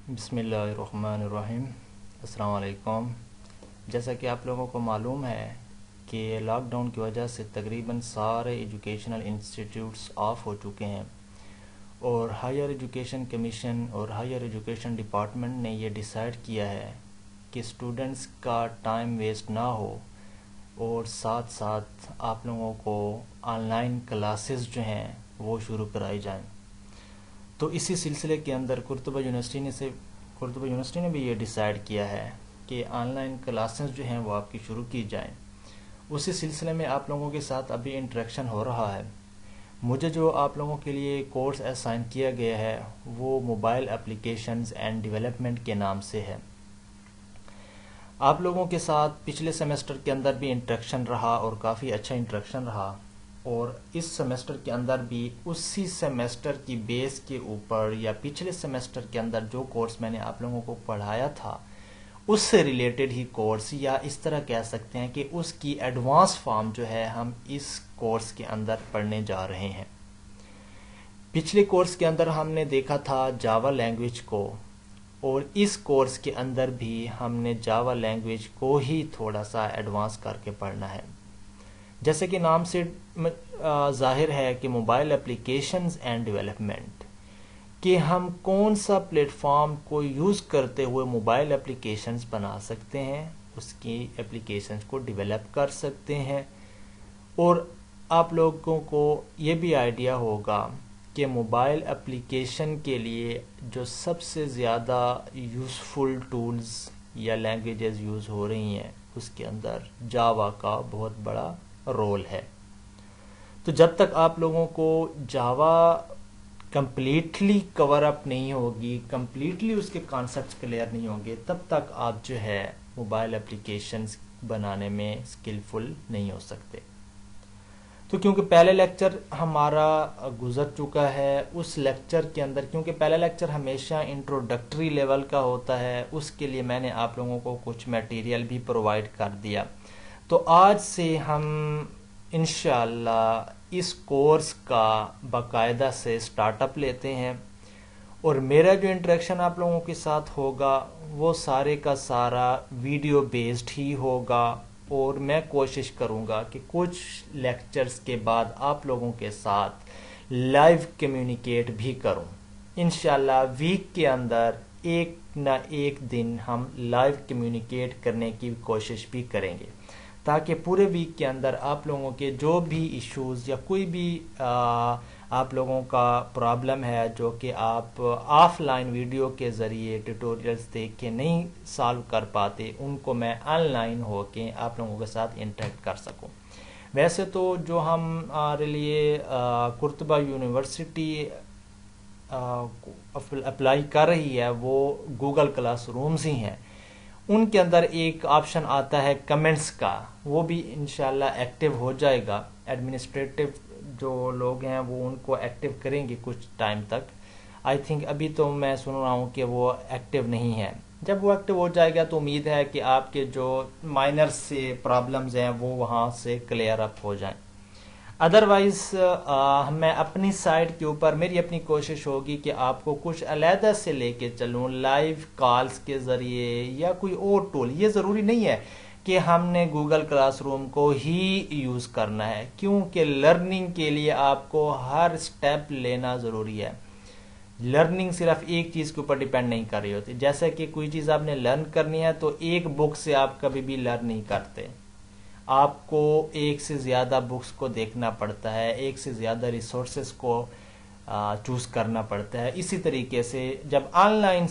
بسم اللہ الرحمن الرحیم۔ السلام علیکم۔ جیسا کہ آپ لوگوں کو معلوم ہے کہ لاک ڈاؤن کی وجہ سے تقریباً سارے ایجوکیشنل انسٹیٹیوٹس آف ہو چکے ہیں، اور ہائر ایجوکیشن کمیشن اور ہائر ایجوکیشن ڈپارٹمنٹ نے یہ ڈیسائیڈ کیا ہے کہ اسٹوڈنٹس کا ٹائم ویسٹ نہ ہو، اور ساتھ ساتھ آپ لوگوں کو آن لائن کلاسز جو ہیں وہ شروع کرائی جائیں۔ تو اسی سلسلے کے اندر قرطبہ یونیورسٹی نے بھی یہ ڈیسائیڈ کیا ہے کہ آن لائن کلاسز جو ہیں وہ آپ کی شروع کی جائیں۔ اسی سلسلے میں آپ لوگوں کے ساتھ ابھی انٹریکشن ہو رہا ہے۔ مجھے جو آپ لوگوں کے لیے کورس اسائن کیا گیا ہے وہ موبائل اپلیکیشنز اینڈ ڈیولپمنٹ کے نام سے ہے۔ آپ لوگوں کے ساتھ پچھلے سیمسٹر کے اندر بھی انٹریکشن رہا اور کافی اچھا انٹریکشن رہا، اور اس سیمسٹر کے اندر بھی اسی سیمسٹر کی بیس کے اوپر یا پچھلے سیمسٹر کے اندر جو کورس میں نے آپ لوگوں کو پڑھایا تھا اس سے ریلیٹڈ ہی کورس، یا اس طرح کہہ سکتے ہیں کہ اس کی ایڈوانس فارم جو ہے ہم اس کورس کے اندر پڑھنے جا رہے ہیں۔ پچھلے کورس کے اندر ہم نے دیکھا تھا جاوا لینگویج کو، اور اس کورس کے اندر بھی ہم نے جاوا لینگویج کو ہی تھوڑا سا ایڈوانس کر کے پڑھنا ہے۔ جیسے کہ نام سے ظاہر ہے کہ موبائل اپلیکیشنز اینڈ ڈیولپمنٹ، کہ ہم کون سا پلیٹ فارم کو یوز کرتے ہوئے موبائل اپلیکیشنز بنا سکتے ہیں، اس کی اپلیکیشنز کو ڈیولپ کر سکتے ہیں، اور آپ لوگوں کو یہ بھی آئیڈیا ہوگا کہ موبائل اپلیکیشن کے لیے جو سب سے زیادہ یوزفل ٹولز یا لینگویجز یوز ہو رہی ہیں اس کے اندر جاوا کا بہت بڑا رول ہے۔ تو جب تک آپ لوگوں کو جاوا کمپلیٹلی کور اپ نہیں ہوگی، کمپلیٹلی اس کے کانسیپٹس کلیئر نہیں ہوں گے، تب تک آپ جو ہے موبائل اپلیکیشنز بنانے میں اسکلفل نہیں ہو سکتے۔ تو کیونکہ پہلے لیکچر ہمارا گزر چکا ہے، اس لیکچر کے اندر کیونکہ پہلا لیکچر ہمیشہ انٹروڈکٹری لیول کا ہوتا ہے، اس کے لیے میں نے آپ لوگوں کو کچھ میٹیریل بھی پرووائڈ کر دیا۔ تو آج سے ہم انشاءاللہ اس کورس کا باقاعدہ سے سٹارٹ اپ لیتے ہیں، اور میرا جو انٹریکشن آپ لوگوں کے ساتھ ہوگا وہ سارے کا سارا ویڈیو بیسڈ ہی ہوگا، اور میں کوشش کروں گا کہ کچھ لیکچرز کے بعد آپ لوگوں کے ساتھ لائیو کمیونیکیٹ بھی کروں۔ انشاءاللہ ویک کے اندر ایک نہ ایک دن ہم لائیو کمیونیکیٹ کرنے کی کوشش بھی کریں گے، تاکہ پورے ویک کے اندر آپ لوگوں کے جو بھی ایشوز یا کوئی بھی آپ لوگوں کا پرابلم ہے جو کہ آپ آف لائن ویڈیو کے ذریعے ٹیوٹوریلز دیکھ کے نہیں سالو کر پاتے، ان کو میں آن لائن ہو کے آپ لوگوں کے ساتھ انٹریکٹ کر سکوں۔ ویسے تو جو ہمارے لیے قرطبہ یونیورسٹی اپلائی کر رہی ہے وہ گوگل کلاس رومز ہی ہیں، ان کے اندر ایک آپشن آتا ہے کمنٹس کا، وہ بھی انشاءاللہ ایکٹیو ہو جائے گا۔ ایڈمنسٹریٹو جو لوگ ہیں وہ ان کو ایکٹیو کریں گے کچھ ٹائم تک۔ آئی تھنک ابھی تو میں سن رہا ہوں کہ وہ ایکٹیو نہیں ہے۔ جب وہ ایکٹیو ہو جائے گا تو امید ہے کہ آپ کے جو مائنر سے پرابلمز ہیں وہ وہاں سے کلیئر اپ ہو جائیں۔ ادروائز میں اپنی سائٹ کے اوپر میری اپنی کوشش ہوگی کہ آپ کو کچھ علیحدہ سے لے کے چلوں، لائیو کالز کے ذریعے یا کوئی اور ٹول۔ یہ ضروری نہیں ہے کہ ہم نے گوگل کلاس روم کو ہی یوز کرنا ہے، کیونکہ لرننگ کے لیے آپ کو ہر سٹیپ لینا ضروری ہے۔ لرننگ صرف ایک چیز کے اوپر ڈیپینڈ نہیں کر رہی ہوتی۔ جیسے کہ کوئی چیز آپ نے لرن کرنی ہے تو ایک بک سے آپ کبھی بھی لرن نہیں کرتے، آپ کو ایک سے زیادہ بکس کو دیکھنا پڑتا ہے، ایک سے زیادہ ریسورسز کو چوز کرنا پڑتا ہے۔ اسی طریقے سے جب آن لائن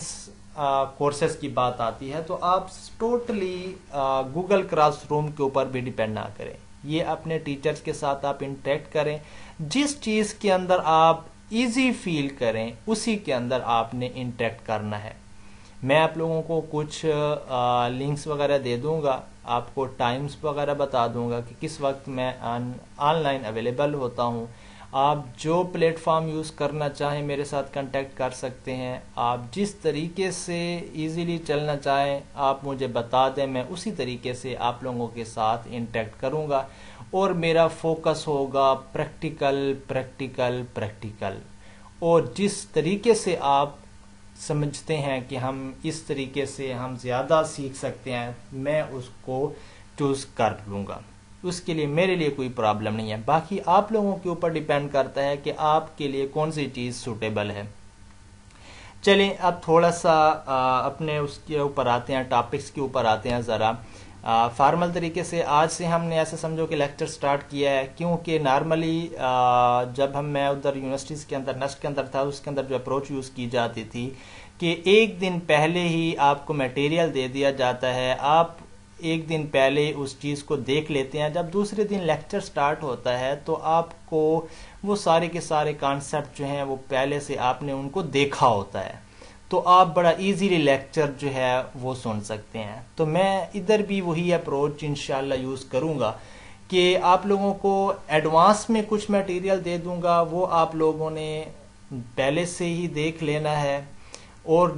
کورسز کی بات آتی ہے تو آپ ٹوٹلی گوگل کلاس روم کے اوپر بھی ڈیپینڈ نہ کریں، یہ اپنے ٹیچرز کے ساتھ آپ انٹریکٹ کریں، جس چیز کے اندر آپ ایزی فیل کریں اسی کے اندر آپ نے انٹریکٹ کرنا ہے۔ میں آپ لوگوں کو کچھ لنکس وغیرہ دے دوں گا، آپ کو ٹائمز وغیرہ بتا دوں گا کہ کس وقت میں آن لائن اویلیبل ہوتا ہوں۔ آپ جو پلیٹ فارم یوز کرنا چاہیں میرے ساتھ کنٹیکٹ کر سکتے ہیں، آپ جس طریقے سے ایزیلی چلنا چاہیں آپ مجھے بتا دیں، میں اسی طریقے سے آپ لوگوں کے ساتھ انٹریکٹ کروں گا، اور میرا فوکس ہوگا پریکٹیکل پریکٹیکل پریکٹیکل، اور جس طریقے سے آپ سمجھتے ہیں کہ ہم اس طریقے سے ہم زیادہ سیکھ سکتے ہیں، میں اس کو چوز کر لوں گا، اس کے لیے میرے لیے کوئی پرابلم نہیں ہے۔ باقی آپ لوگوں کے اوپر ڈیپینڈ کرتا ہے کہ آپ کے لیے کون سی چیز سوٹیبل ہے۔ چلیں اب تھوڑا سا اپنے اس کے اوپر آتے ہیں، ٹاپکس کے اوپر آتے ہیں ذرا فارمل طریقے سے۔ آج سے ہم نے ایسے سمجھو کہ لیکچر سٹارٹ کیا ہے، کیونکہ نارملی جب میں ادھر یونیورسٹیز کے اندر نیسٹ کے اندر تھا، اس کے اندر جو اپروچ یوز کی جاتی تھی کہ ایک دن پہلے ہی آپ کو میٹیریل دے دیا جاتا ہے، آپ ایک دن پہلے اس چیز کو دیکھ لیتے ہیں، جب دوسرے دن لیکچر سٹارٹ ہوتا ہے تو آپ کو وہ سارے کے سارے کانسیپٹ جو ہیں وہ پہلے سے آپ نے ان کو دیکھا ہوتا ہے، تو آپ بڑا ایزیلی لیکچر جو ہے وہ سن سکتے ہیں۔ تو میں ادھر بھی وہی اپروچ انشاءاللہ یوز کروں گا کہ آپ لوگوں کو ایڈوانس میں کچھ میٹیریل دے دوں گا، وہ آپ لوگوں نے پہلے سے ہی دیکھ لینا ہے، اور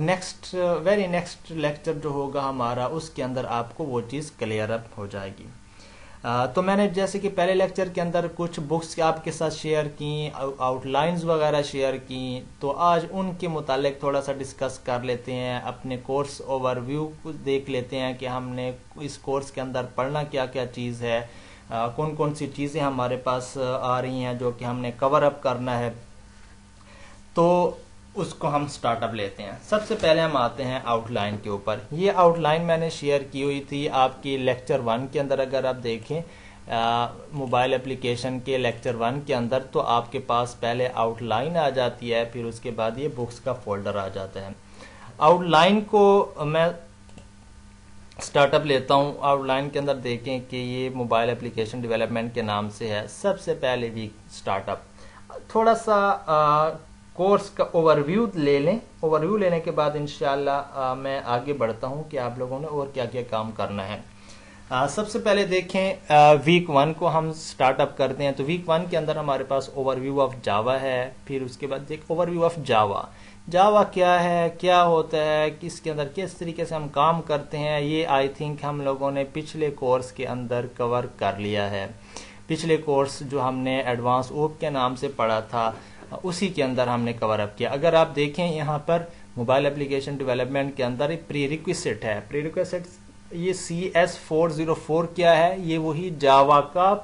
ویری نیکسٹ لیکچر جو ہوگا ہمارا اس کے اندر آپ کو وہ چیز کلیئر اپ ہو جائے گی۔ تو میں نے جیسے کہ پہلے لیکچر کے اندر کچھ بکس آپ کے ساتھ شیئر کی، آؤٹ لائنز وغیرہ شیئر کی، تو آج ان کے متعلق تھوڑا سا ڈسکس کر لیتے ہیں، اپنے کورس اوور ویو دیکھ لیتے ہیں کہ ہم نے اس کورس کے اندر پڑھنا کیا کیا چیز ہے، کون کون سی چیزیں ہمارے پاس آ رہی ہیں جو کہ ہم نے کور اپ کرنا ہے، تو اس کو ہم سٹارٹ اپ لیتے ہیں۔ سب سے پہلے ہم آتے ہیں آؤٹ لائن کے اوپر۔ یہ آؤٹ لائن میں نے شیئر کی ہوئی تھی آپ کی لیکچر 1 کے اندر، اگر آپ دیکھیں موبائل اپلیکیشن کے لیکچر 1 کے اندر، تو آپ کے پاس پہلے آؤٹ لائن آ جاتی ہے، پھر اس کے بعد یہ بکس کا فولڈر آ جاتا ہے۔ آؤٹ لائن کو میں سٹارٹ اپ لیتا ہوں۔ آؤٹ لائن کے اندر دیکھیں کہ یہ موبائل اپلیکیشن ڈیولپمنٹ کے نام سے ہے۔ سب سے پہلے بھی سٹارٹ اپ تھوڑا سا کورس کا اوور ویو لے لیں، اوور ویو لینے کے بعد انشاءاللہ میں آگے بڑھتا ہوں کہ آپ لوگوں نے اور کیا کیا کام کرنا ہے۔ سب سے پہلے دیکھیں ویک 1 کو ہم سٹارٹ اپ کرتے ہیں، تو ویک 1 کے اندر ہمارے پاس اوور ویو آف جاوا ہے، پھر اس کے بعد دیکھ اوور ویو آف جاوا۔ جاوا کیا ہے، کیا ہوتا ہے، کس کے اندر کس طریقے سے ہم کام کرتے ہیں، یہ آئی تھنک ہم لوگوں نے پچھلے کورس کے اندر کور کر لیا ہے۔ پچھلے کورس جو ہم نے ایڈوانس اوپ کے نام سے پڑھا تھا اسی کے اندر ہم نے کور اپ کیا۔ اگر آپ دیکھیں یہاں پر موبائل اپلیکیشن ڈیولپمنٹ کے اندر ایک پری ریکویسٹ ہے، پری ریکویسٹ یہ CS404 کیا ہے، یہ وہی جاوا کا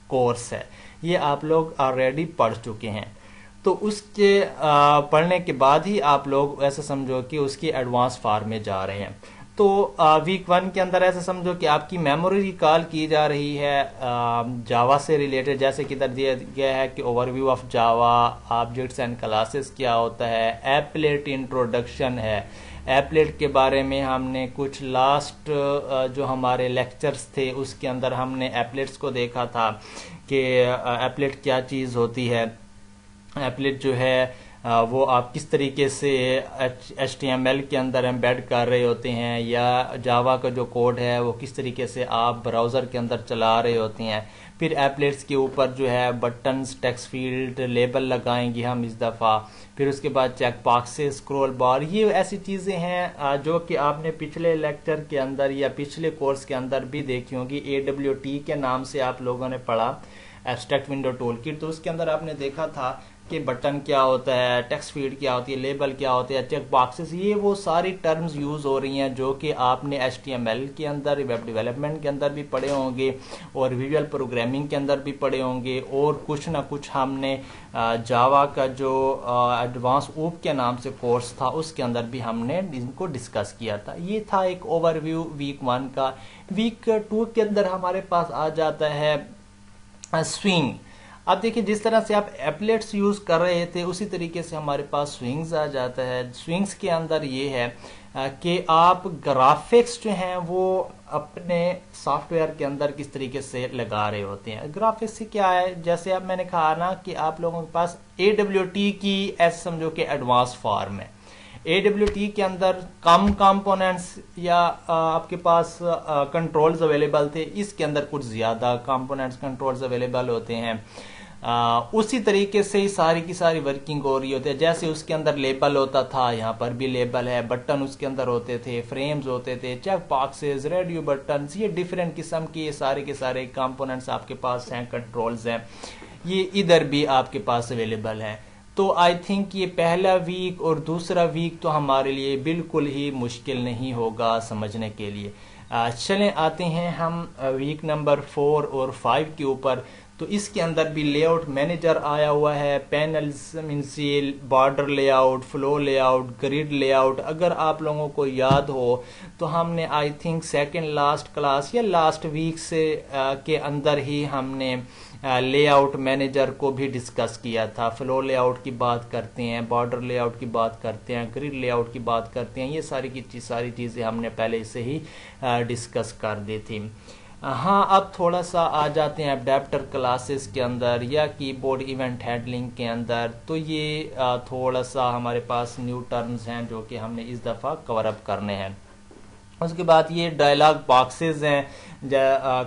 کورس ہے، یہ آپ لوگ آلریڈی پڑھ چکے ہیں، تو اس کے پڑھنے کے بعد ہی آپ لوگ ایسا سمجھو کہ اس کی ایڈوانس فارم میں جا رہے ہیں۔ تو ویک 1 کے اندر ایسا سمجھو کہ آپ کی میموری ریکال کی جا رہی ہے جاوا سے ریلیٹڈ، جیسے کہ ادھر دیا گیا ہے کہ overview of Java, objects and classes کیا ہوتا ہے، ایپلیٹ انٹروڈکشن ہے۔ ایپلیٹ کے بارے میں ہم نے کچھ لاسٹ جو ہمارے لیکچرز تھے اس کے اندر ہم نے ایپلیٹس کو دیکھا تھا کہ ایپلیٹ کیا چیز ہوتی ہے۔ ایپلیٹ جو ہے وہ آپ کس طریقے سے HTML کے اندر ایمبیڈ کر رہے ہوتے ہیں، یا جاوا کا جو کوڈ ہے وہ کس طریقے سے آپ براؤزر کے اندر چلا رہے ہوتے ہیں۔ پھر ایپلیٹس کے اوپر جو ہے بٹنز، ٹیکسٹ فیلڈ، لیبل لگائیں گے ہم اس دفعہ، پھر اس کے بعد چیک باکسز، اسکرول بار، یہ ایسی چیزیں ہیں جو کہ آپ نے پچھلے لیکچر کے اندر یا پچھلے کورس کے اندر بھی دیکھی ہوں گی۔ AWT کے نام سے آپ لوگوں نے پڑھا، ایبسٹریکٹ ونڈو ٹول کٹ، تو اس کے اندر آپ نے دیکھا تھا کہ بٹن کیا ہوتا ہے، ٹیکسٹ فیلڈ کیا ہوتی ہے، لیبل کیا ہوتا ہے، چیک باکسز، یہ وہ ساری ٹرمز یوز ہو رہی ہیں جو کہ آپ نے HTML کے اندر، ویب ڈیولپمنٹ کے اندر بھی پڑھے ہوں گے، اور ویژول پروگرامنگ کے اندر بھی پڑھے ہوں گے، اور کچھ نہ کچھ ہم نے جاوا کا جو ایڈوانس اوپ کے نام سے کورس تھا اس کے اندر بھی ہم نے ان کو ڈسکس کیا تھا۔ یہ تھا ایک اوور ویو ویک 1 کا۔ ویک 2 کے اندر ہمارے پاس آ جاتا ہے سوئنگ۔ اب دیکھیں جس طرح سے آپ ایپلیٹس یوز کر رہے تھے اسی طریقے سے ہمارے پاس سوئنگز آ جاتا ہے۔ سوئنگز کے اندر یہ ہے کہ آپ گرافکس جو ہیں وہ اپنے سافٹ ویئر کے اندر کس طریقے سے لگا رہے ہوتے ہیں۔ گرافکس سے کیا ہے، جیسے اب میں نے کہا نا کہ آپ لوگوں کے پاس AWT کی ایسے سمجھو کہ ایڈوانس فارم ہے۔ AWT کے اندر کم کمپوننٹس یا آپ کے پاس کنٹرولز اویلیبل تھے، اس کے اندر کچھ زیادہ کمپوننٹس کنٹرولز اویلیبل ہوتے ہیں۔ اسی طریقے سے ہی ساری کی ساری ورکنگ ہو رہی ہوتی ہے، جیسے اس کے اندر لیبل ہوتا تھا یہاں پر بھی لیبل ہے، بٹن اس کے اندر ہوتے تھے، فریمز ہوتے تھے، چیک باکسز، ریڈیو بٹنز، یہ ڈیفرنٹ قسم کی یہ سارے کے سارے کمپوننٹس آپ کے پاس ہیں، کنٹرولز ہیں، یہ ادھر بھی آپ کے پاس اویلیبل ہیں۔ تو آئی تھنک یہ پہلا ویک اور دوسرا ویک تو ہمارے لیے بالکل ہی مشکل نہیں ہوگا سمجھنے کے لیے. چلیں آتے ہیں ہم ویک نمبر 4 اور 5 کے اوپر. تو اس کے اندر بھی لے آؤٹ مینیجر آیا ہوا ہے, panels means border layout, flow layout, grid layout. اگر آپ لوگوں کو یاد ہو تو ہم نے I think second last class یا لاسٹ ویک سے کے اندر ہی ہم نے لے آؤٹ مینیجر کو بھی ڈسکس کیا تھا. فلو لے آؤٹ کی بات کرتے ہیں, بارڈر لے آؤٹ کی بات کرتے ہیں, گریڈ لے آؤٹ کی بات کرتے ہیں. یہ ساری چیزیں ہم نے پہلے سے ہی ڈسکس کر دی تھی. ہاں اب تھوڑا سا آ جاتے ہیں اڈیپٹر کلاسز کے اندر یا کی بورڈ ایونٹ ہینڈلنگ کے اندر. تو یہ تھوڑا سا ہمارے پاس نیو ٹرمز ہیں جو کہ ہم نے اس دفعہ کور اپ کرنے ہیں. اس کے بعد یہ ڈائلاگ باکسز ہیں,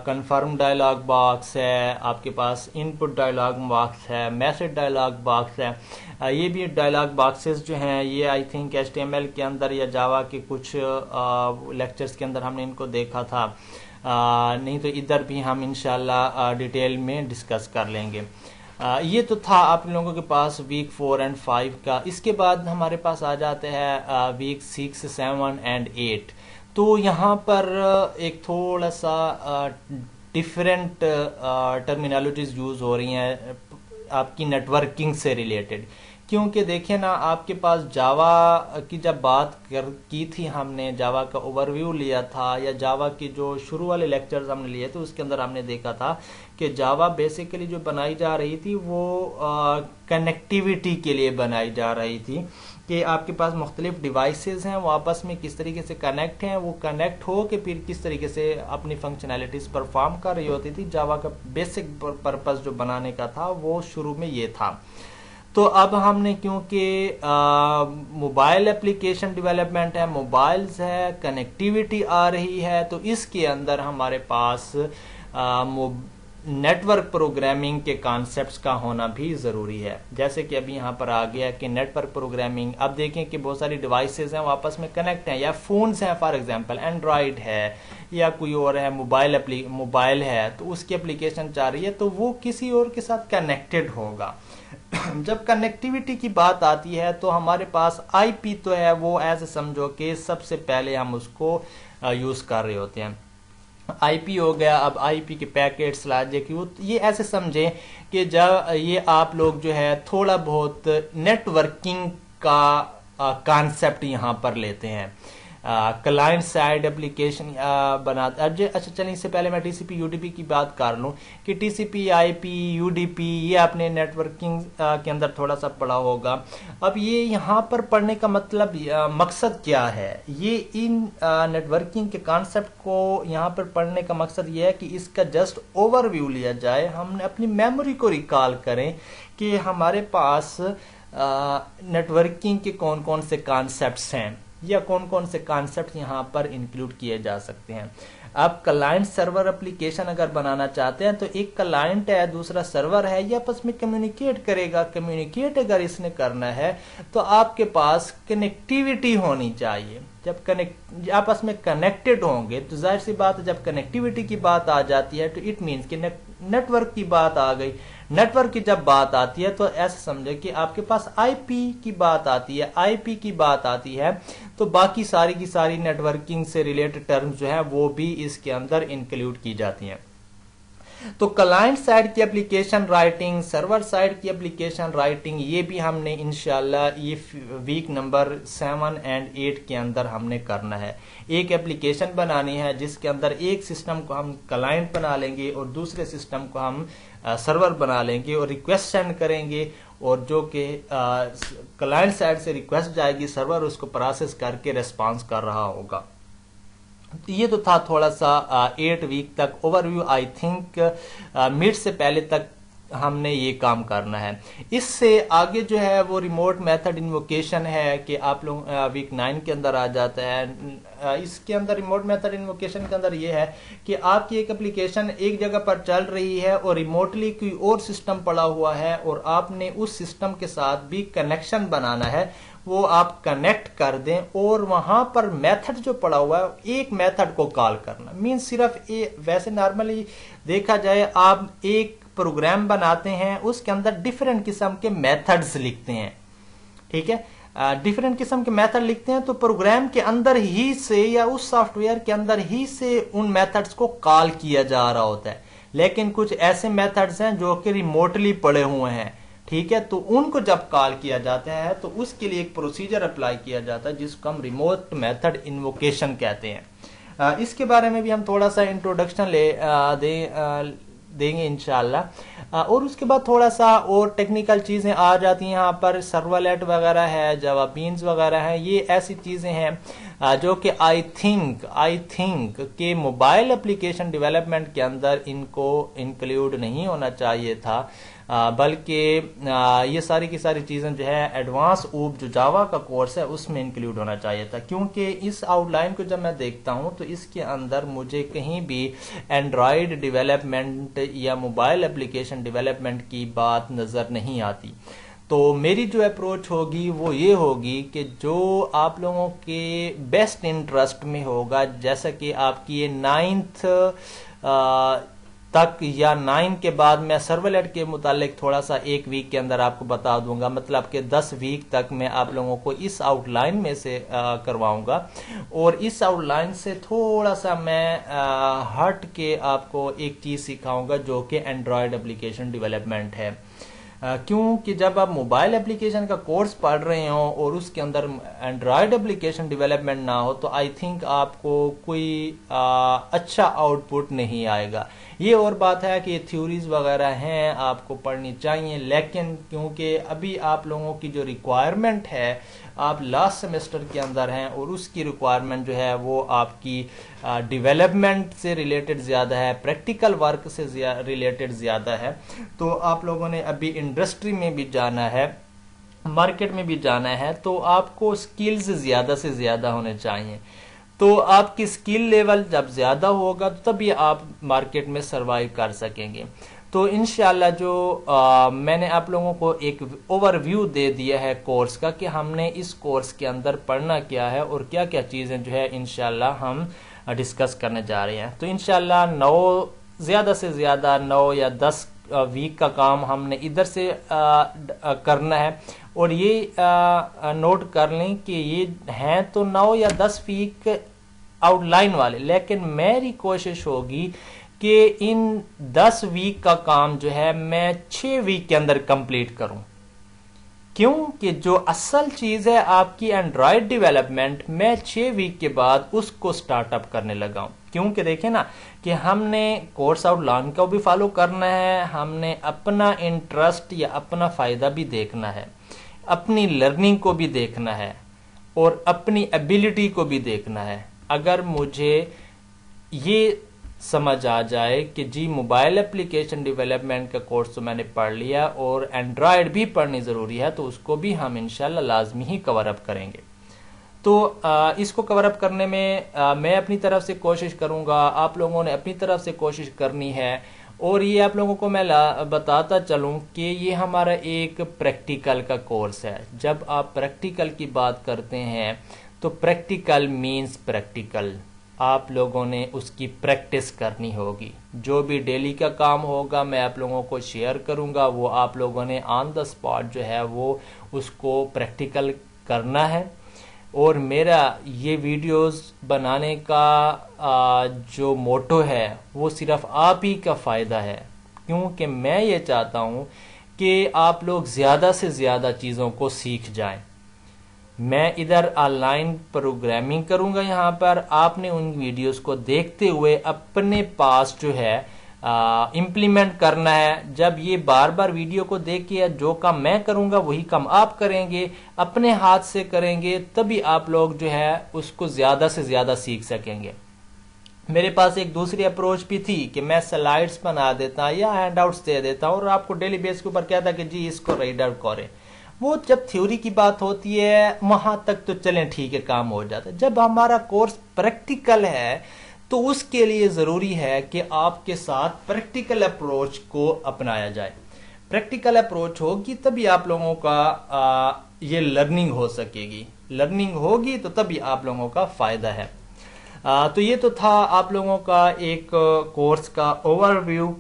کنفرم ڈائلاگ باکس ہے, آپ کے پاس ان پٹ ڈائلاگ باکس ہے, میسج ڈائلاگ باکس ہے. یہ بھی ڈائلاگ باکسز جو ہیں یہ آئی تھنک HTML کے اندر یا جاوا کے کچھ لیکچرز کے اندر ہم نے ان کو دیکھا تھا, نہیں تو ادھر بھی ہم انشاءاللہ ڈیٹیل میں ڈسکس کر لیں گے. یہ تو تھا آپ لوگوں کے پاس ویک 4 اور 5 کا. اس کے بعد ہمارے پاس آ جاتے ہیں ویک 6, 7 اور 8. تو یہاں پر ایک تھوڑا سا ڈیفرنٹ ٹرمینالوجیز یوز ہو رہی ہیں آپ کی نیٹ ورکنگ سے ریلیٹڈ, کیونکہ دیکھیں نا آپ کے پاس جاوا کی جب بات کی تھی ہم نے, جاوا کا اوور ویو لیا تھا یا جاوا کی جو شروع والے لیکچرز ہم نے لیے تھے اس کے اندر ہم نے دیکھا تھا کہ جاوا بیسیکلی جو بنائی جا رہی تھی وہ کنیکٹیویٹی کے لیے بنائی جا رہی تھی کہ آپ کے پاس مختلف ڈیوائسز ہیں, وہ آپس میں کس طریقے سے کنیکٹ ہیں, وہ کنیکٹ ہو کے پھر کس طریقے سے اپنی فنکشنالٹیز پرفارم کر رہی ہوتی تھی. جاوا کا بیسک پرپس جو بنانے کا تھا وہ شروع میں یہ تھا. تو اب ہم نے کیونکہ موبائل اپلیکیشن ڈیولپمنٹ ہے, موبائلز ہے, کنیکٹیویٹی آ رہی ہے, تو اس کے اندر ہمارے پاس نیٹ ورک پروگرامنگ کے کانسیپٹس کا ہونا بھی ضروری ہے. جیسے کہ ابھی یہاں پر آ گیا کہ نیٹ ورک پروگرامنگ, اب دیکھیں کہ بہت ساری ڈیوائسز ہیں وہ آپس میں کنیکٹ ہیں, یا فونز ہیں, فار ایگزامپل اینڈرائڈ ہے یا کوئی اور ہے, موبائل ہے, تو اس کی اپلیکیشن چاہ رہی ہے تو وہ کسی اور کے ساتھ کنیکٹڈ ہوگا. جب کنیکٹیویٹی کی بات آتی ہے تو ہمارے پاس آئی پی تو ہے, وہ ایسے سمجھو کہ سب سے پہلے ہم اس کو یوز کر رہے ہوتے ہیں. آئی پی ہو گیا, اب آئی پی کے پیکٹس لاجک یہ ایسے سمجھیں کہ جب یہ آپ لوگ جو ہے تھوڑا بہت نیٹ ورکنگ کا کانسیپٹ یہاں پر لیتے ہیں, کلائنٹ سائڈ اپلیکیشن بناتے. اب اچھا چلیں اس سے پہلے میں T C P U D P کی بات کر لوں کہ T C P, I P, U D P یہ اپنے نیٹ ورکنگ کے اندر تھوڑا سا پڑھا ہوگا. اب یہ یہاں پر پڑھنے کا مطلب مقصد کیا ہے, یہ ان نیٹ ورکنگ کے کانسیپٹ کو یہاں پر پڑھنے کا مقصد یہ ہے کہ اس کا جسٹ اوور ویو لیا جائے, ہم نے اپنی میموری کو ریکال کریں کہ ہمارے پاس نیٹ ورکنگ کے کون کون سے کانسیپٹس ہیں یا کون کون سے کانسیپٹ یہاں پر انکلوڈ کیے جا سکتے ہیں. آپ کلائنٹ سرور اپلیکیشن اگر بنانا چاہتے ہیں تو ایک کلائنٹ ہے, دوسرا سرور ہے, یہ آپس میں کمیونیکیٹ کرے گا. کمیونیکیٹ اگر اس نے کرنا ہے تو آپ کے پاس کنیکٹیویٹی ہونی چاہیے. جب آپس میں کنیکٹڈ ہوں گے تو ظاہر سی بات ہے جب کنیکٹیویٹی کی بات آ جاتی ہے تو اٹ مینس کہ نیٹ ورک کی بات آ گئی. نیٹ ورک کی جب بات آتی ہے تو ایسے سمجھے کہ آپ کے پاس آئی پی کی بات آتی ہے, آئی پی کی بات آتی ہے تو باقی ساری کی ساری نیٹ ورکنگ سے ریلیٹڈ ٹرمز جو ہیں وہ بھی اس کے اندر انکلوڈ کی جاتی ہیں. تو کلائنٹ سائڈ کی اپلیکیشن رائٹنگ, سرور سائڈ کی اپلیکیشن رائٹنگ, یہ بھی ہم نے انشاءاللہ یہ ویک نمبر 7 اور 8 کے اندر ہم نے کرنا ہے. ایک اپلیکیشن بنانی ہے جس کے اندر ایک سسٹم کو ہم کلائنٹ بنا لیں گے اور دوسرے سسٹم کو ہم سرور بنا لیں گے اور ریکویسٹ سینڈ کریں گے, اور جو کہ کلائنٹ سائڈ سے ریکویسٹ جائے گی, سرور اس کو پروسیس کر کے ریسپانس کر رہا ہوگا. یہ تو تھا تھوڑا سا 8 ویک تک overview. I think mid سے پہلے تک ہم نے یہ کام کرنا ہے. اس سے آگے جو ہے وہ ریموٹ میتھڈ انووکیشن ہے کہ آپ لوگ ویک 9 کے اندر آ جاتا ہے. اس کے اندر ریموٹ میتھڈ انووکیشن کے اندر یہ ہے کہ آپ کی ایک اپلیکیشن ایک جگہ پر چل رہی ہے اور ریموٹلی کوئی اور سسٹم پڑا ہوا ہے اور آپ نے اس سسٹم کے ساتھ بھی کنیکشن بنانا ہے. وہ آپ کنیکٹ کر دیں اور وہاں پر میتھڈ جو پڑا ہوا ہے ایک میتھڈ کو کال کرنا مینس صرف ویسے نارملی دیکھا جائے آپ ایک پروگرام بناتے ہیں اس کے اندر ڈیفرنٹ قسم کے میتھڈز لکھتے ہیں، ٹھیک ہے، ڈیفرنٹ قسم کے میتھڈ لکھتے ہیں تو پروگرام کے اندر ہی سے یا اس سافٹ ویئر کے اندر ہی سے ان میتھڈز کو کال کیا جا رہا ہوتا ہے، لیکن کچھ ایسے میتھڈز ہیں جو کہ ریموٹلی پڑے ہوئے ہیں، ٹھیک ہے، تو ان کو جب کال کیا جاتا ہے تو اس کے لیے ایک پروسیجر اپلائی کیا جاتا ہے جس کو ہم ریموٹ میتھڈ انووکیشن کہتے ہیں۔ اس کے بارے میں بھی ہم تھوڑا سا انٹروڈکشن دیں گے انشاءاللہ، اور اس کے بعد تھوڑا سا اور ٹیکنیکل چیزیں آ جاتی ہیں یہاں پر، سرولٹ وغیرہ ہے، جاوا بینز وغیرہ ہیں، یہ ایسی چیزیں ہیں جو کہ آئی تھنک کہ موبائل اپلیکیشن ڈیولپمنٹ کے اندر ان کو انکلوڈ نہیں ہونا چاہیے تھا، بلکہ یہ ساری کی ساری چیزیں جو ہے ایڈوانس جو جاوا کا کورس ہے اس میں انکلوڈ ہونا چاہیے تھا، کیونکہ اس آؤٹ لائن کو جب میں دیکھتا ہوں تو اس کے اندر مجھے کہیں بھی اینڈرائیڈ ڈیولپمنٹ یا موبائل اپلیکیشن ڈیولپمنٹ کی بات نظر نہیں آتی۔ تو میری جو اپروچ ہوگی وہ یہ ہوگی کہ جو آپ لوگوں کے بیسٹ انٹرسٹ میں ہوگا، جیسا کہ آپ کی یہ 9th تک یا 9 کے بعد میں سرولٹ کے متعلق تھوڑا سا ایک ویک کے اندر آپ کو بتا دوں گا، مطلب کہ 10 ویک تک میں آپ لوگوں کو اس آؤٹ لائن میں سے کرواؤں گا، اور اس آؤٹ لائن سے تھوڑا سا میں ہٹ کے آپ کو ایک چیز سکھاؤں گا جو کہ اینڈرائیڈ اپلیکیشن ڈیولپمنٹ ہے، کیونکہ جب آپ موبائل اپلیکیشن کا کورس پڑھ رہے ہوں اور اس کے اندر اینڈرائیڈ اپلیکیشن ڈیولپمنٹ نہ ہو تو آئی تھنک آپ کو کوئی اچھا آؤٹ پٹ نہیں آئے گا۔ یہ اور بات ہے کہ یہ تھیوریز وغیرہ ہیں آپ کو پڑھنی چاہیے، لیکن کیونکہ ابھی آپ لوگوں کی جو ریکوائرمنٹ ہے آپ لاسٹ سیمسٹر کے اندر ہیں اور اس کی ریکوائرمنٹ جو ہے وہ آپ کی ڈیولپمنٹ سے ریلیٹڈ زیادہ ہے، پریکٹیکل ورک سے ریلیٹڈ زیادہ ہے، تو آپ لوگوں نے ابھی انڈسٹری میں بھی جانا ہے، مارکیٹ میں بھی جانا ہے، تو آپ کو سکلز زیادہ سے زیادہ ہونے چاہیے، تو آپ کی سکل لیول جب زیادہ ہوگا تو تبھی آپ مارکیٹ میں سروائیو کر سکیں گے۔ تو انشاءاللہ جو میں نے آپ لوگوں کو ایک اوور ویو دے دیا ہے کورس کا کہ ہم نے اس کورس کے اندر پڑھنا کیا ہے اور کیا کیا چیزیں جو ہے انشاءاللہ ہم ڈسکس کرنے جا رہے ہیں۔ تو انشاءاللہ زیادہ سے زیادہ 9 یا 10 ویک کا کام ہم نے ادھر سے کرنا ہے، اور یہ نوٹ کر لیں کہ یہ ہیں تو 9 یا 10 ویک آؤٹ لائن والے، لیکن میری کوشش ہوگی کہ ان 10 ویک کا کام جو ہے میں 6 ویک کے اندر کمپلیٹ کروں، کیوں کہ جو اصل چیز ہے آپ کی اینڈرائیڈ ڈیولپمنٹ میں 6 ویک کے بعد اس کو سٹارٹ اپ کرنے لگا ہوں، کیونکہ دیکھیں نا کہ ہم نے کورس آؤٹ لائن کو بھی فالو کرنا ہے، ہم نے اپنا انٹرسٹ یا اپنا فائدہ بھی دیکھنا ہے، اپنی لرننگ کو بھی دیکھنا ہے اور اپنی ایبیلٹی کو بھی دیکھنا ہے۔ اگر مجھے یہ سمجھ آ جائے کہ جی موبائل اپلیکیشن ڈیولپمنٹ کا کورس تو میں نے پڑھ لیا اور اینڈرائیڈ بھی پڑھنی ضروری ہے، تو اس کو بھی ہم انشاءاللہ لازمی ہی کور اپ کریں گے۔ تو اس کو کور اپ کرنے میں میں اپنی طرف سے کوشش کروں گا، آپ لوگوں نے اپنی طرف سے کوشش کرنی ہے، اور یہ آپ لوگوں کو میں بتاتا چلوں کہ یہ ہمارا ایک پریکٹیکل کا کورس ہے۔ جب آپ پریکٹیکل کی بات کرتے ہیں تو پریکٹیکل مینز پریکٹیکل، آپ لوگوں نے اس کی پریکٹس کرنی ہوگی، جو بھی ڈیلی کا کام ہوگا میں آپ لوگوں کو شیئر کروں گا، وہ آپ لوگوں نے آن دا اسپاٹ جو ہے وہ اس کو پریکٹیکل کرنا ہے، اور میرا یہ ویڈیوز بنانے کا جو موٹو ہے وہ صرف آپ ہی کا فائدہ ہے، کیونکہ میں یہ چاہتا ہوں کہ آپ لوگ زیادہ سے زیادہ چیزوں کو سیکھ جائیں۔ میں ادھر آن لائن پروگرامنگ کروں گا، یہاں پر آپ نے ان ویڈیوز کو دیکھتے ہوئے اپنے پاس جو ہے امپلیمنٹ کرنا ہے۔ جب یہ بار بار ویڈیو کو دیکھیے، جو کام میں کروں گا وہی کام آپ کریں گے، اپنے ہاتھ سے کریں گے، تبھی آپ لوگ جو ہے اس کو زیادہ سے زیادہ سیکھ سکیں گے۔ میرے پاس ایک دوسری اپروچ بھی تھی کہ میں سلائیڈز بنا دیتا یا ہینڈ آؤٹس دے دیتا اور آپ کو ڈیلی بیس کے اوپر کہتا کہ جی اس کو ریڈ آؤٹ کریں۔ وہ جب تھیوری کی بات ہوتی ہے وہاں تک تو چلیں ٹھیک ہے، کام ہو جاتا ہے، جب ہمارا کورس پریکٹیکل ہے تو اس کے لیے ضروری ہے کہ آپ کے ساتھ پریکٹیکل اپروچ کو اپنایا جائے۔ پریکٹیکل اپروچ ہوگی تبھی آپ لوگوں کا یہ لرننگ ہو سکے گی. لرننگ ہوگی تو تبھی آپ لوگوں کا فائدہ ہے. تو یہ تو تھا آپ لوگوں کا ایک کورس کا اوور ویو،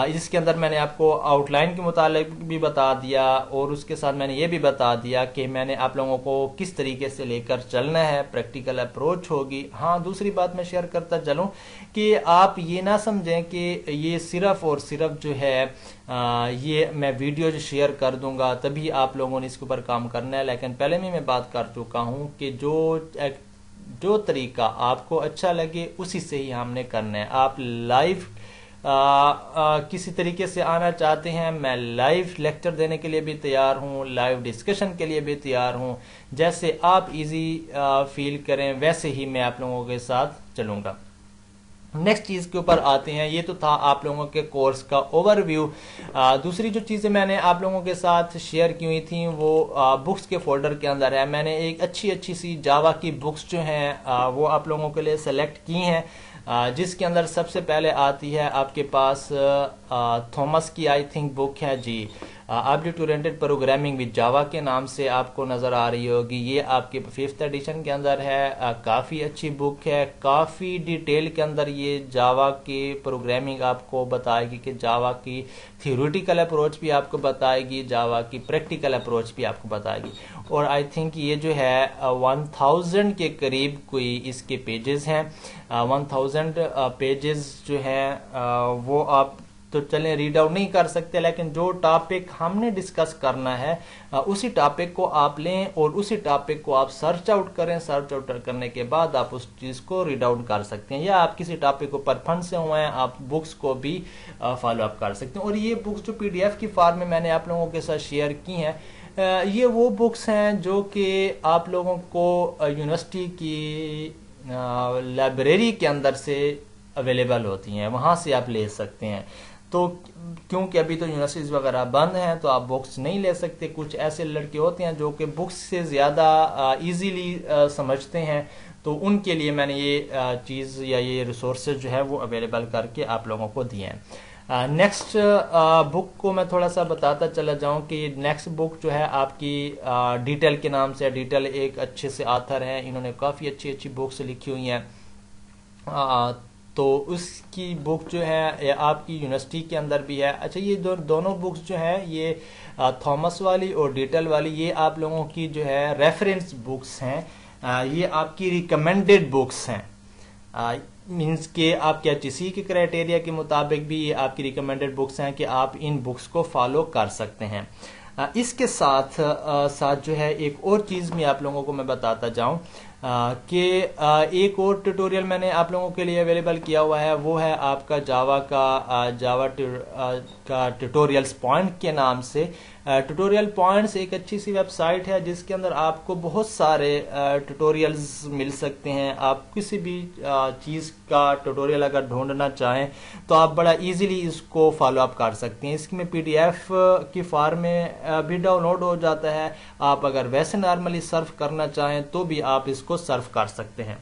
جس کے اندر میں نے آپ کو آؤٹ لائن کے متعلق بھی بتا دیا، اور اس کے ساتھ میں نے یہ بھی بتا دیا کہ میں نے آپ لوگوں کو کس طریقے سے لے کر چلنا ہے، پریکٹیکل اپروچ ہوگی. ہاں دوسری بات میں شیئر کرتا چلوں کہ آپ یہ نہ سمجھیں کہ یہ صرف اور صرف جو ہے یہ میں ویڈیو جو شیئر کر دوں گا تبھی آپ لوگوں نے اس کے اوپر کام کرنا ہے. لیکن پہلے میں بات کر چکا ہوں کہ جو طریقہ آپ کو اچھا لگے اسی سے ہی ہم نے کرنا ہے. آپ لائیو کسی طریقے سے آنا چاہتے ہیں، میں لائیو لیکچر دینے کے لیے بھی تیار ہوں، لائیو ڈسکشن کے لیے بھی تیار ہوں. جیسے آپ ایزی فیل کریں ویسے ہی میں آپ لوگوں کے ساتھ چلوں گا. نیکسٹ چیز کے اوپر آتے ہیں. یہ تو تھا آپ لوگوں کے کورس کا اوور ویو. دوسری جو چیزیں میں نے آپ لوگوں کے ساتھ شیئر کی ہوئی تھیں وہ بکس کے فولڈر کے اندر ہے. میں نے ایک اچھی سی جاوا کی بکس جو ہیں وہ آپ لوگوں کے لیے سلیکٹ کی ہیں، جس کے اندر سب سے پہلے آتی ہے آپ کے پاس تھامس کی آئی تھنک بک ہے جی، آبجیکٹ اورینٹڈ پروگرامنگ وتھ جاوا کے نام سے آپ کو نظر آ رہی ہوگی. یہ آپ کے 5th ایڈیشن کے اندر ہے. کافی اچھی بک ہے، کافی ڈیٹیل کے اندر یہ جاوا کی پروگرامنگ آپ کو بتائے گی، کہ جاوا کی تھیوریٹیکل اپروچ بھی آپ کو بتائے گی، جاوا کی پریکٹیکل اپروچ بھی آپ کو بتائے گی. اور آئی تھنک یہ جو ہے 1000 کے قریب کوئی اس کے پیجز ہیں. 1000 پیجز جو ہیں وہ آپ تو چلیں ریڈ آؤٹ نہیں کر سکتے، لیکن جو ٹاپک ہم نے ڈسکس کرنا ہے اسی ٹاپک کو آپ لیں اور اسی ٹاپک کو آپ سرچ آؤٹ کریں. سرچ آؤٹ کرنے کے بعد آپ اس چیز کو ریڈ آؤٹ کر سکتے ہیں، یا آپ کسی ٹاپک کو پرفنڈ سے ہوئے ہیں آپ بکس کو بھی فالو اپ کر سکتے ہیں. اور یہ بکس جو PDF کی فارم میں نے آپ لوگوں کے ساتھ شیئر کی ہیں، یہ وہ بکس ہیں جو کہ آپ لوگوں کو یونیورسٹی کی لائبریری کے اندر سے اویلیبل ہوتی ہیں، وہاں سے آپ لے سکتے ہیں. تو کیونکہ ابھی تو یونیورسٹیز وغیرہ بند ہیں تو آپ بکس نہیں لے سکتے. کچھ ایسے لڑکے ہوتے ہیں جو کہ بکس سے زیادہ ایزیلی سمجھتے ہیں، تو ان کے لیے میں نے یہ چیز یا یہ ریسورسز جو ہے وہ اویلیبل کر کے آپ لوگوں کو دیے ہیں. نیکسٹ بک کو میں تھوڑا سا بتاتا چلا جاؤں کہ نیکسٹ بک جو ہے آپ کی ڈیٹیل کے نام سے. ڈیٹیل ایک اچھے سے آتھر ہیں، انہوں نے کافی اچھی بکس لکھی ہوئی ہیں. تو اس کی بک جو ہے آپ کی یونیورسٹی کے اندر بھی ہے. اچھا یہ دونوں بکس جو ہے یہ تھامس والی اور ڈیٹیل والی یہ آپ لوگوں کی جو ہے ریفرنس بکس ہیں، یہ آپ کی ریکمینڈڈ بکس ہیں. مینس کہ آپ کے HEC کے کرائٹیریا کے مطابق بھی یہ آپ کی ریکمینڈڈ بکس ہیں کہ آپ ان بکس کو فالو کر سکتے ہیں. اس کے ساتھ جو ہے ایک اور چیز بھی آپ لوگوں کو میں بتاتا جاؤں کہ ایک اور ٹیوٹوریل میں نے آپ لوگوں کے لیے اویلیبل کیا ہوا ہے، وہ ہے آپ کا جاوا کا ٹیوٹوریلز پوائنٹ کے نام سے. ٹیوٹوریل پوائنٹس ایک اچھی سی ویب سائٹ ہے جس کے اندر آپ کو بہت سارے ٹیوٹوریلز مل سکتے ہیں. آپ کسی بھی چیز کا ٹیوٹوریل اگر ڈھونڈنا چاہیں تو آپ بڑا ایزیلی اس کو فالو اپ کر سکتے ہیں. اس میں PDF کی فارم میں بھی ڈاؤن لوڈ ہو جاتا ہے. آپ اگر ویسے نارملی سرف کرنا چاہیں تو بھی آپ اس کو سرف کر سکتے ہیں،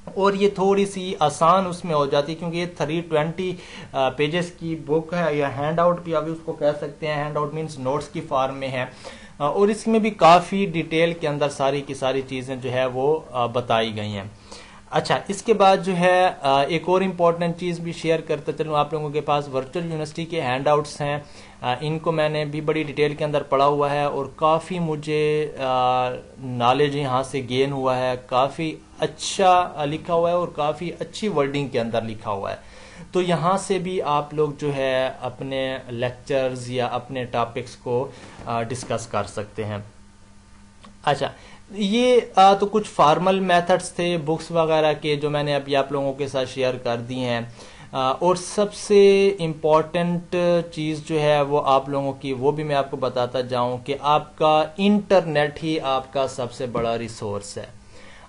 اور یہ تھوڑی سی آسان اس میں ہو جاتی ہے کیونکہ یہ 320 پیجز کی بک ہے، یا ہینڈ آؤٹ بھی آپ اس کو کہہ سکتے ہیں. ہینڈ آؤٹ مینس نوٹس کی فارم میں ہے، اور اس میں بھی کافی ڈیٹیل کے اندر ساری کی ساری چیزیں جو ہے وہ بتائی گئی ہیں. اچھا اس کے بعد جو ہے ایک اور امپورٹنٹ چیز بھی شیئر کرتا چلوں. آپ لوگوں کے پاس ورچوئل یونیورسٹی کے ہینڈ آؤٹس ہیں، ان کو میں نے بھی بڑی ڈیٹیل کے اندر پڑھا ہوا ہے، اور کافی مجھے نالج یہاں سے گین ہوا ہے. کافی اچھا لکھا ہوا ہے اور کافی اچھی ورڈنگ کے اندر لکھا ہوا ہے. تو یہاں سے بھی آپ لوگ جو ہے اپنے لیکچرز یا اپنے ٹاپکس کو ڈسکس کر سکتے ہیں. اچھا یہ تو کچھ فارمل میتھڈز تھے بکس وغیرہ کے جو میں نے ابھی آپ لوگوں کے ساتھ شیئر کر دی ہیں. اور سب سے امپورٹنٹ چیز جو ہے وہ آپ لوگوں کی وہ بھی میں آپ کو بتاتا جاؤں کہ آپ کا انٹرنیٹ ہی آپ کا سب سے بڑا ریسورس ہے.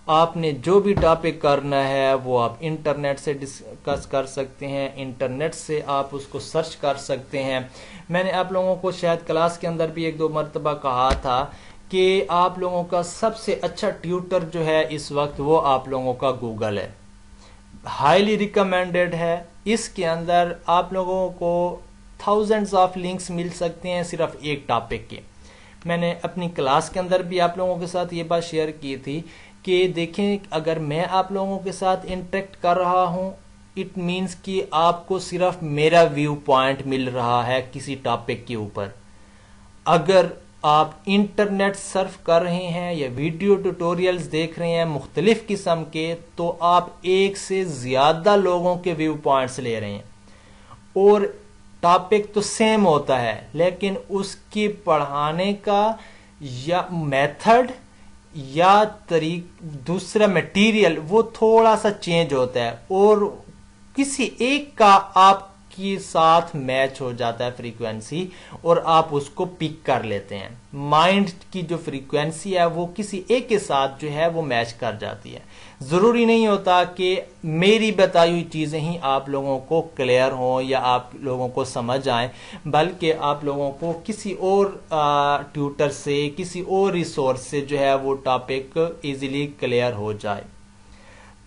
آپ نے جو بھی ٹاپک کرنا ہے وہ آپ انٹرنیٹ سے ڈسکس کر سکتے ہیں، انٹرنیٹ سے آپ اس کو سرچ کر سکتے ہیں. میں نے آپ لوگوں کو شاید کلاس کے اندر بھی 1-2 مرتبہ کہا تھا کہ آپ لوگوں کا سب سے اچھا ٹیوٹر جو ہے اس وقت وہ آپ لوگوں کا گوگل ہے. ہائیلی ریکمینڈڈ ہے. اس کے اندر آپ لوگوں کو تھاؤزنڈز آف لنکس مل سکتے ہیں صرف ایک ٹاپک کے. میں نے اپنی کلاس کے اندر بھی آپ لوگوں کے ساتھ یہ بات شیئر کی تھی کہ دیکھیں اگر میں آپ لوگوں کے ساتھ انٹریکٹ کر رہا ہوں اٹ مینس کہ آپ کو صرف میرا ویو پوائنٹ مل رہا ہے کسی ٹاپک کے اوپر. اگر آپ انٹرنیٹ سرف کر رہے ہیں یا ویڈیو ٹیوٹوریلز دیکھ رہے ہیں مختلف قسم کے تو آپ ایک سے زیادہ لوگوں کے ویو پوائنٹس لے رہے ہیں اور ٹاپک تو سیم ہوتا ہے لیکن اس کی پڑھانے کا یا میتھڈ یا دوسرا میٹیریل وہ تھوڑا سا چینج ہوتا ہے اور کسی ایک کا آپ کے ساتھ میچ ہو جاتا ہے فریکوینسی اور آپ اس کو پک کر لیتے ہیں. مائنڈ کی جو فریکوینسی ہے وہ کسی ایک کے ساتھ جو ہے وہ میچ کر جاتی ہے. ضروری نہیں ہوتا کہ میری بتائی ہوئی چیزیں ہی آپ لوگوں کو کلیئر ہوں یا آپ لوگوں کو سمجھ آئیں بلکہ آپ لوگوں کو کسی اور ٹیوٹر سے کسی اور ریسورس سے جو ہے وہ ٹاپک ایزیلی کلیئر ہو جائے.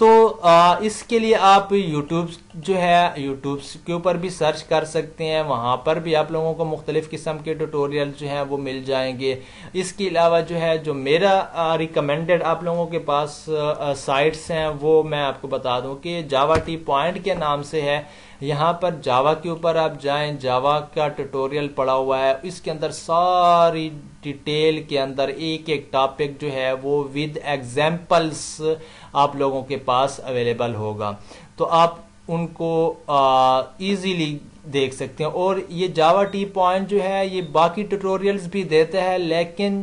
تو اس کے لیے آپ یوٹیوب جو ہے یوٹیوب کے اوپر بھی سرچ کر سکتے ہیں. وہاں پر بھی آپ لوگوں کو مختلف قسم کے ٹیوٹوریل جو ہیں وہ مل جائیں گے. اس کے علاوہ جو ہے جو میرا ریکمینڈڈ آپ لوگوں کے پاس سائٹس ہیں وہ میں آپ کو بتا دوں کہ جاوا ٹی پوائنٹ کے نام سے ہے. یہاں پر جاوا کے اوپر آپ جائیں, جاوا کا ٹیوٹوریل پڑا ہوا ہے, اس کے اندر ساری ڈیٹیل کے اندر ایک ایک ٹاپک جو ہے وہ ود ایگزامپلس آپ لوگوں کے پاس اویلیبل ہوگا تو آپ ان کو ایزیلی دیکھ سکتے ہیں. اور یہ جاوا ٹی پوائنٹ جو ہے یہ باقی ٹیوٹوریلز بھی دیتا ہے لیکن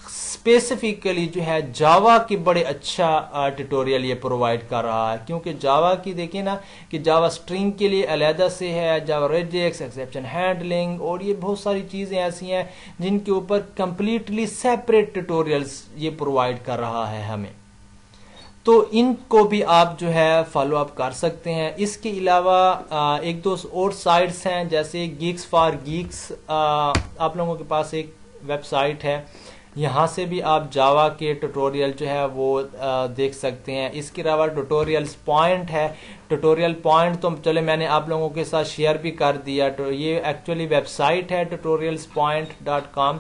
اسپیسیفکلی جو ہے جاوا کی بڑے اچھا ٹیوٹوریل یہ پرووائڈ کر رہا ہے کیونکہ جاوا کی دیکھیں نا کہ جاوا اسٹرنگ کے لیے علیحدہ سے ہے, جاوا ریجیکس, ایکسیپشن ہینڈلنگ اور یہ بہت ساری چیزیں ایسی ہیں جن کے اوپر کمپلیٹلی سیپریٹ ٹیوٹوریلز یہ پرووائڈ کر رہا ہے ہمیں. تو ان کو بھی آپ جو ہے فالو اپ کر سکتے ہیں. اس کے علاوہ ایک دو اور سائٹس ہیں جیسے گیکس فار گیکس, آپ لوگوں کے پاس ایک ویب سائٹ ہے, یہاں سے بھی آپ جاوا کے ٹیوٹوریل جو ہے وہ دیکھ سکتے ہیں. اس کے علاوہ ٹیوٹوریلز پوائنٹ ہے, ٹیوٹوریل پوائنٹ تو چلے میں نے آپ لوگوں کے ساتھ شیئر بھی کر دیا. یہ ایکچولی ویب سائٹ ہے tutorialspoint.com.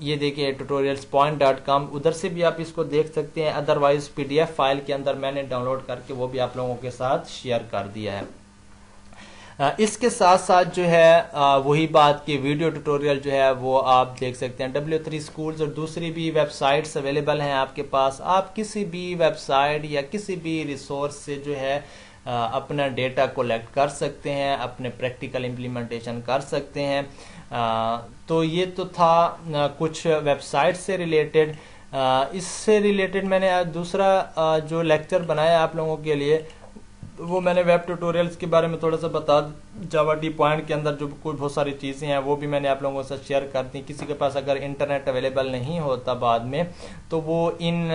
یہ دیکھیں tutorialspoint.com, ادھر سے بھی آپ اس کو دیکھ سکتے ہیں. ادروائز PDF فائل کے اندر میں نے ڈاؤن لوڈ کر کے وہ بھی آپ لوگوں کے ساتھ شیئر کر دیا ہے. اس کے ساتھ ساتھ جو ہے وہی بات کہ ویڈیو ٹیوٹوریل جو ہے وہ آپ دیکھ سکتے ہیں. W3 Schools اور دوسری بھی ویب سائٹس اویلیبل ہیں آپ کے پاس. آپ کسی بھی ویب سائٹ یا کسی بھی ریسورس سے جو ہے اپنا ڈیٹا کولیکٹ کر سکتے ہیں, اپنے پریکٹیکل امپلیمنٹیشن کر سکتے ہیں. تو یہ تو تھا کچھ ویب سائٹ سے ریلیٹڈ. اس سے ریلیٹڈ میں نے دوسرا جو لیکچر بنایا آپ لوگوں کے لیے وہ میں نے ویب ٹیوٹوریلز کے بارے میں تھوڑا سا بتا. جاوا ٹی پوائنٹ کے اندر جو کوئی بہت ساری چیزیں ہیں وہ بھی میں نے آپ لوگوں کے ساتھ شیئر کر دی. کسی کے پاس اگر انٹرنیٹ اویلیبل نہیں ہوتا بعد میں تو وہ ان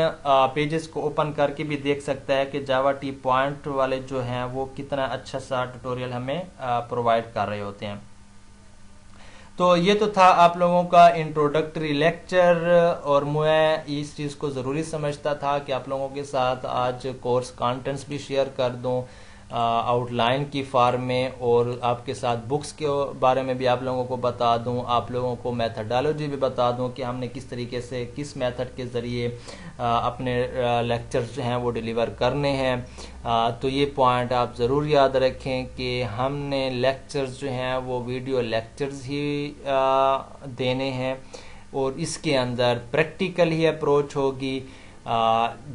پیجز کو اوپن کر کے بھی دیکھ سکتا ہے کہ جاوا ٹی پوائنٹ والے جو ہیں وہ کتنا اچھا سا ٹیوٹوریل ہمیں پرووائڈ کر رہے ہوتے ہیں. تو یہ تو تھا آپ لوگوں کا انٹروڈکٹری لیکچر اور میں اس چیز کو ضروری سمجھتا تھا کہ آپ لوگوں کے ساتھ آج کورس کانٹینٹس بھی شیئر کر دوں آؤٹ لائن کی فارم میں, اور آپ کے ساتھ بکس کے بارے میں بھی آپ لوگوں کو بتا دوں, آپ لوگوں کو میتھڈالوجی بھی بتا دوں کہ ہم نے کس طریقے سے کس میتھڈ کے ذریعے اپنے لیکچرز جو ہیں وہ ڈیلیور کرنے ہیں. تو یہ پوائنٹ آپ ضرور یاد رکھیں کہ ہم نے لیکچرز جو ہیں وہ ویڈیو لیکچرز ہی دینے ہیں اور اس کے اندر پریکٹیکل ہی اپروچ ہوگی.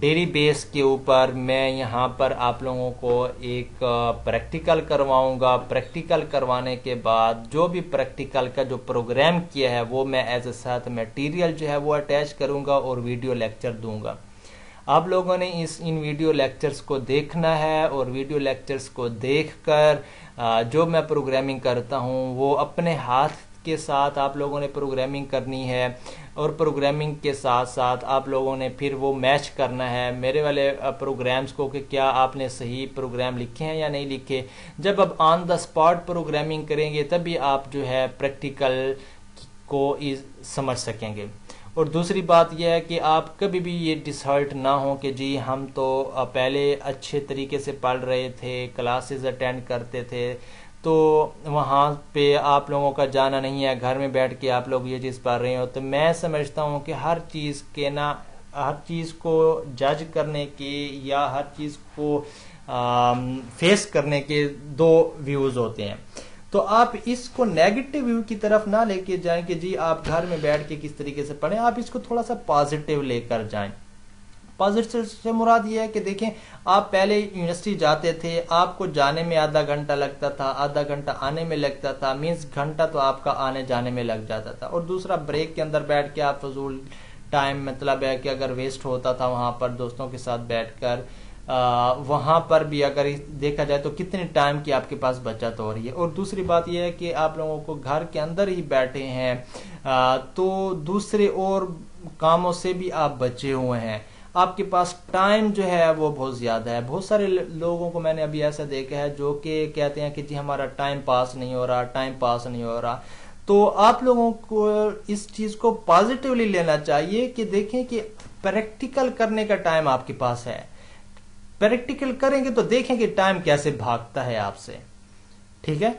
ڈیلی بیس کے اوپر میں یہاں پر آپ لوگوں کو ایک پریکٹیکل کرواؤں گا. پریکٹیکل کروانے کے بعد جو بھی پریکٹیکل کا جو پروگرام کیا ہے وہ میں ایز اے ساتھ میٹیریل جو ہے وہ اٹیچ کروں گا اور ویڈیو لیکچر دوں گا. آپ لوگوں نے ان ویڈیو لیکچرز کو دیکھنا ہے اور ویڈیو لیکچرز کو دیکھ کر جو میں پروگرامنگ کرتا ہوں وہ اپنے ہاتھ کے ساتھ آپ لوگوں نے پروگرامنگ کرنی ہے, اور پروگرامنگ کے ساتھ ساتھ آپ لوگوں نے پھر وہ میچ کرنا ہے میرے والے پروگرامز کو کہ کیا آپ نے صحیح پروگرام لکھے ہیں یا نہیں لکھے. جب اب آن دا اسپاٹ پروگرامنگ کریں گے تبھی آپ جو ہے پریکٹیکل کو سمجھ سکیں گے. اور دوسری بات یہ ہے کہ آپ کبھی بھی یہ ڈسہرٹ نہ ہوں کہ جی ہم تو پہلے اچھے طریقے سے پڑھ رہے تھے, کلاسز اٹینڈ کرتے تھے, تو وہاں پہ آپ لوگوں کا جانا نہیں ہے، گھر میں بیٹھ کے آپ لوگ یہ چیز پڑھ رہے ہو. تو میں سمجھتا ہوں کہ ہر چیز کو جج کرنے کے یا ہر چیز کو فیس کرنے کے دو ویوز ہوتے ہیں. تو آپ اس کو نیگیٹو ویو کی طرف نہ لے کے جائیں کہ جی آپ گھر میں بیٹھ کے کس طریقے سے پڑھیں، آپ اس کو تھوڑا سا پازیٹیو لے کر جائیں. پازیٹیو سے مراد یہ ہے کہ دیکھیں آپ پہلے یونیورسٹی جاتے تھے، آپ کو جانے میں آدھا گھنٹہ لگتا تھا، آدھا گھنٹہ آنے میں لگتا تھا، مینس گھنٹہ تو آپ کا آنے جانے میں لگ جاتا تھا. اور دوسرا بریک کے اندر بیٹھ کے آپ فضول ٹائم، مطلب ہے کہ اگر ویسٹ ہوتا تھا وہاں پر دوستوں کے ساتھ بیٹھ کر، وہاں پر بھی اگر دیکھا جائے تو کتنے ٹائم کی آپ کے پاس بچت ہو رہی ہے. اور دوسری بات یہ ہے کہ آپ لوگوں کو گھر کے اندر ہی بیٹھے ہیں تو دوسرے اور کاموں سے بھی آپ بچے ہوئے ہیں، آپ کے پاس ٹائم جو ہے وہ بہت زیادہ ہے. بہت سارے لوگوں کو میں نے ابھی ایسا دیکھا ہے جو کہ کہتے ہیں کہ جی ہمارا ٹائم پاس نہیں ہو رہا. تو آپ لوگوں کو اس چیز کو پازیٹیولی لینا چاہیے کہ دیکھیں کہ پریکٹیکل کرنے کا ٹائم آپ کے پاس ہے. پریکٹیکل کریں گے تو دیکھیں کہ ٹائم کیسے بھاگتا ہے آپ سے. ٹھیک ہے،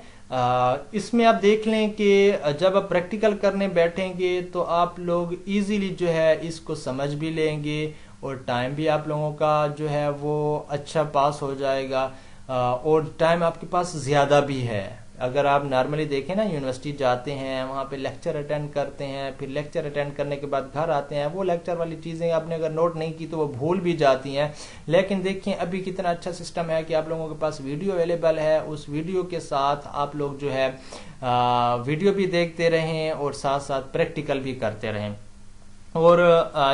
اس میں آپ دیکھ لیں کہ جب آپ پریکٹیکل کرنے بیٹھیں گے تو آپ لوگ ایزیلی جو ہے اس کو سمجھ بھی لیں گے اور ٹائم بھی آپ لوگوں کا جو ہے وہ اچھا پاس ہو جائے گا. اور ٹائم آپ کے پاس زیادہ بھی ہے. اگر آپ نارملی دیکھیں نا، یونیورسٹی جاتے ہیں، وہاں پہ لیکچر اٹینڈ کرتے ہیں، پھر لیکچر اٹینڈ کرنے کے بعد گھر آتے ہیں، وہ لیکچر والی چیزیں آپ نے اگر نوٹ نہیں کی تو وہ بھول بھی جاتی ہیں. لیکن دیکھیں ابھی کتنا اچھا سسٹم ہے کہ آپ لوگوں کے پاس ویڈیو اویلیبل ہے، اس ویڈیو کے ساتھ آپ لوگ جو ہے ویڈیو بھی دیکھتے رہیں اور ساتھ ساتھ پریکٹیکل بھی کرتے رہیں. اور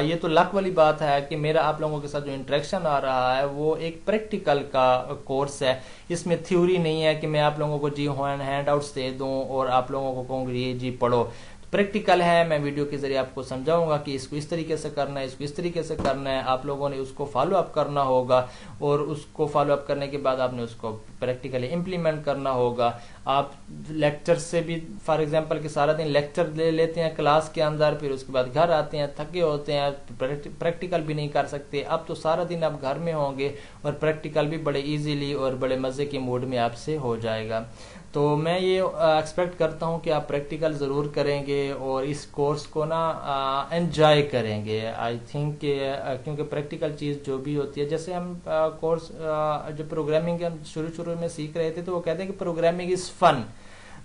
یہ تو لک والی بات ہے کہ میرا آپ لوگوں کے ساتھ جو انٹریکشن آ رہا ہے وہ ایک پریکٹیکل کا کورس ہے. اس میں تھیوری نہیں ہے کہ میں آپ لوگوں کو جی ہینڈ آؤٹس دے دوں اور آپ لوگوں کو کہوں گی جی پڑھو. پریکٹیکل ہے، میں ویڈیو کے ذریعے آپ کو سمجھاؤں گا کہ اس کو اس طریقے سے کرنا ہے، اس کو اس طریقے سے کرنا ہے. آپ لوگوں نے اس کو فالو اپ کرنا ہوگا اور اس کو فالو اپ کرنے کے بعد آپ نے اس کو پریکٹیکلی امپلیمنٹ کرنا ہوگا. آپ لیکچر سے بھی فار ایگزامپل کہ سارا دن لیکچر لے لیتے ہیں کلاس کے اندر، پھر اس کے بعد گھر آتے ہیں تھکے ہوتے ہیں، پریکٹیکل بھی نہیں کر سکتے. اب تو سارا دن آپ گھر میں ہوں گے اور پریکٹیکل بھی بڑے ایزیلی اور بڑے مزے کے موڈ میں آپ سے ہو جائے گا. تو میں یہ ایکسپیکٹ کرتا ہوں کہ آپ پریکٹیکل ضرور کریں گے اور اس کورس کو نا انجوائے کریں گے. آئی تھنک کہ کیونکہ پریکٹیکل چیز جو بھی ہوتی ہے، جیسے ہم کورس جو پروگرامنگ ہم شروع میں سیکھ رہے تھے تو وہ کہتے ہیں کہ پروگرامنگ از فن.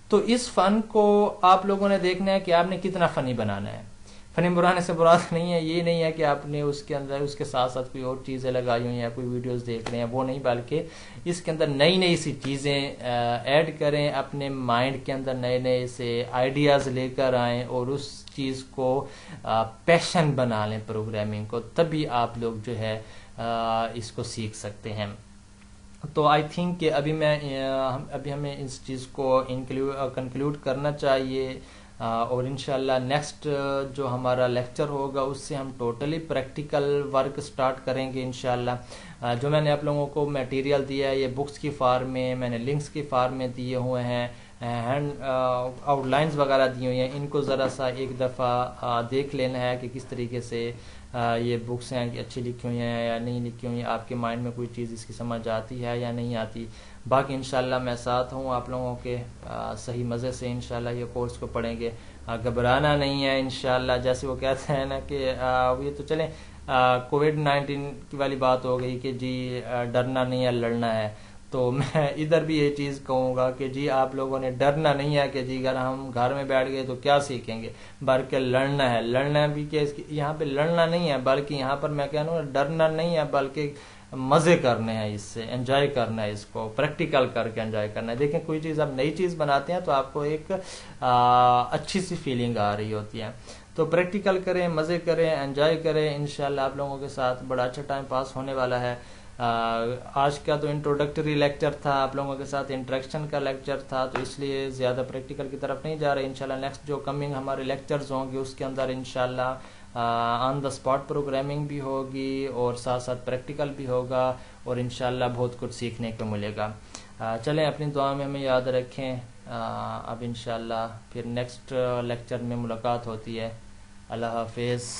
تو اس فن کو آپ لوگوں نے دیکھنا ہے کہ آپ نے کتنا فنی بنانا ہے. فنی بنانے سے مراد نہیں ہے، یہ نہیں ہے کہ آپ نے اس کے اندر اس کے ساتھ ساتھ کوئی اور چیزیں لگائی ہوئی ہیں، کوئی ویڈیوز دیکھ رہے ہیں، وہ نہیں، بلکہ اس کے اندر نئی سی چیزیں ایڈ کریں، اپنے مائنڈ کے اندر نئے سے آئیڈیاز لے کر آئیں اور اس چیز کو پیشن بنا لیں پروگرامنگ کو. تبھی آپ لوگ جو ہے اس کو سیکھ سکتے ہیں. تو آئی تھنک کہ ابھی ہمیں اس چیز کو کنکلوڈ کرنا چاہیے اور انشاءاللہ نیکسٹ جو ہمارا لیکچر ہوگا اس سے ہم ٹوٹلی پریکٹیکل ورک سٹارٹ کریں گے انشاءاللہ. جو میں نے آپ لوگوں کو میٹیریل دیا ہے یہ بکس کی فارم میں نے لنکس کی فارم میں دیے ہوئے ہیں، ہینڈ آؤٹ لائنز وغیرہ دی ہوئی ہیں. ان کو ذرا سا ایک دفعہ دیکھ لینا ہے کہ کس طریقے سے یہ بکس ہیں کہ اچھی لکھی ہوئی ہیں یا نہیں لکھی ہوئی ہیں، آپ کے مائنڈ میں کوئی چیز اس کی سمجھ آتی ہے یا نہیں آتی. باقی انشاءاللہ میں ساتھ ہوں آپ لوگوں کے، صحیح مزے سے انشاءاللہ یہ کورس کو پڑھیں گے. گھبرانا نہیں ہے انشاءاللہ. جیسے وہ کہتے ہیں نا کہ یہ تو چلیں کووڈ-19 کی والی بات ہو گئی کہ جی ڈرنا نہیں ہے لڑنا ہے. تو میں ادھر بھی یہ چیز کہوں گا کہ جی آپ لوگوں نے ڈرنا نہیں ہے کہ جی اگر ہم گھر میں بیٹھ گئے تو کیا سیکھیں گے، بلکہ لڑنا ہے. لڑنا بھی کہ یہاں پہ لڑنا نہیں ہے، بلکہ یہاں پر میں کہہ رہا ہوں ڈرنا نہیں ہے بلکہ مزے کرنے ہیں، اس سے انجوائے کرنا ہے، اس کو پریکٹیکل کر کے انجوائے کرنا ہے. دیکھیں کوئی چیز آپ نئی چیز بناتے ہیں تو آپ کو ایک اچھی سی فیلنگ آ رہی ہوتی ہے. تو پریکٹیکل کریں، مزے کریں، انجوائے کریں. انشاءاللہ آپ لوگوں کے ساتھ بڑا اچھا ٹائم پاس ہونے والا ہے. آج کا تو انٹروڈکٹری لیکچر تھا، آپ لوگوں کے ساتھ انٹریکشن کا لیکچر تھا، تو اس لیے زیادہ پریکٹیکل کی طرف نہیں جا رہے. انشاءاللہ نیکسٹ جو کمنگ ہمارے لیکچرز ہوں گے اس کے اندر انشاءاللہ آن دا اسپاٹ پروگرامنگ بھی ہوگی اور ساتھ ساتھ پریکٹیکل بھی ہوگا اور انشاءاللہ بہت کچھ سیکھنے کو ملے گا. چلیں اپنی دعا میں ہمیں یاد رکھیں. اب انشاءاللہ پھر نیکسٹ لیکچر میں ملاقات ہوتی ہے. اللہ حافظ.